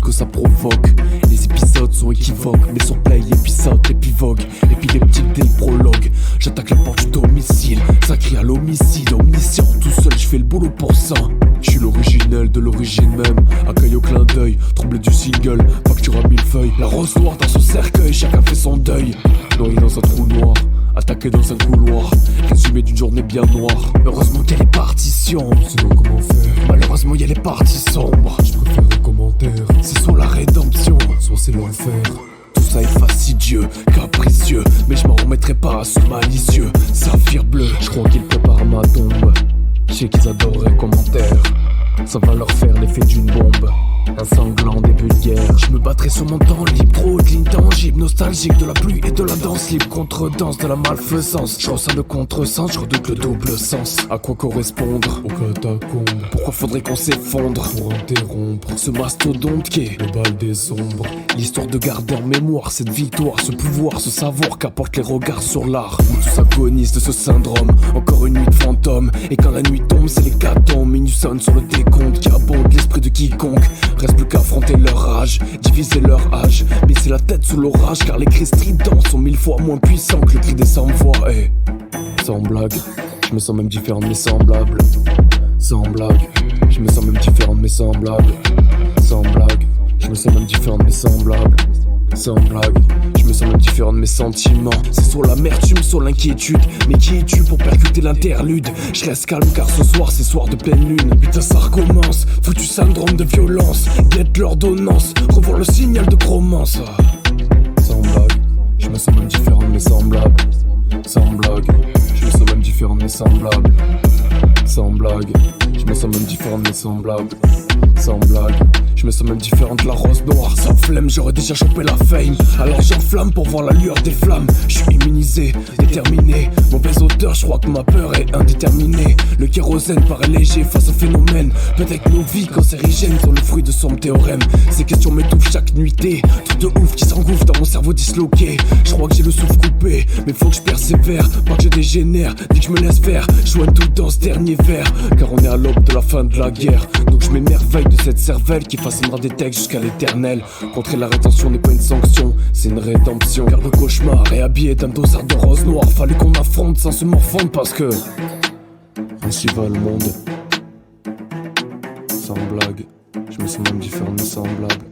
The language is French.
doute que ça provoque. Les épisodes sont équivoques, mais sur play, épisode, épivoque. Épileptique dès le prologue. J'attaque la porte du domicile, ça crie à l'homicide. Omniscient, tout seul, je fais le boulot pour ça. Je suis l'originel de l'origine même. Accueil au clin d'œil, trouble du single, facture à 1000 feuilles. La rose noire dans son cercueil, chacun fait son deuil. Noyé dans un trou noir, attaqué dans un couloir, résumé d'une journée bien noire. Heureusement qu'il y a les partitions, sinon comment faire? Malheureusement il y a les parties sombres. Je préfère les commentaires, c'est soit la rédemption, soit c'est l'enfer. Tout ça est fastidieux, capricieux, mais je m'en remettrai pas à ce malicieux. Saphir bleu, je crois qu'ils préparent ma tombe. Je sais qu'ils adorent les commentaires, ça va leur faire l'effet d'une bombe. Un sanglant début de guerre. Je me battrai sur mon temps libre, trop de lignes tangibles, nostalgique de la pluie et de la danse libre. Contre-danse de la malfaisance, je ressens le contresens, je redoute le double sens. À quoi correspondre? Aux catacombes. Pourquoi faudrait qu'on s'effondre pour interrompre ce mastodonte qui est le bal des ombres? L'histoire de garder en mémoire cette victoire, ce pouvoir, ce savoir qu'apportent les regards sur l'art. Où tous agonisent de ce syndrome, encore une nuit de fantôme. Et quand la nuit tombe, c'est l'hécatombe. Minuit sonne sur le décompte qui abonde l'esprit de quiconque. Reste plus qu'à affronter leur rage, diviser leur âge, baisser la tête sous l'orage, car les cris stridents sont 1000 fois moins puissants que le cri des sans-voix. Et sans blague, je me sens même différent de mes semblables. Sans blague, je me sens même différent de mes semblables. Sans blague, je me sens même différent de mes semblables. Sans blague, je me sens même différent de mes sentiments. C'est soit l'amertume, soit l'inquiétude. Mais qui es-tu pour percuter l'interlude? Je reste calme car ce soir c'est soir de pleine lune. Putain ça recommence, foutu syndrome de violence. Guette l'ordonnance, revoir le signal de gromance. Sans blague, je me sens même différent de mes semblables. Sans blague, je me sens même différent de mes semblables. Sans blague, je me sens même différent de mes semblables. Sans blague, je me sens même différent de la rose noire. Sans flemme, j'aurais déjà chopé la fame. Alors j'enflamme pour voir la lueur des flammes. Je suis immunisé, déterminé. Mauvaise odeur, je crois que ma peur est indéterminée. Le kérosène paraît léger face au phénomène. Peut-être que nos vies cancérigènes sont le fruit de sombres théorèmes. Ces questions m'étouffent chaque nuitée. Truc de ouf qui s'engouffre dans mon cerveau disloqué. Je crois que j'ai le souffle coupé, mais faut que je persévère. Pas que je dégénère, dis que je me laisse faire. Je joigne tout dans ce dernier verre, car on est à l'aube de la fin de la guerre. Donc je m'émerveille de cette cervelle qui façonnera des textes jusqu'à l'éternel. Contrer la rétention n'est pas une sanction, c'est une rédemption. Car le cauchemar est habillé d'un dossard de rose noire. Fallait qu'on affronte sans se morfondre parce que ainsi va le monde. Sans blague, je me sens même différent de mes semblables.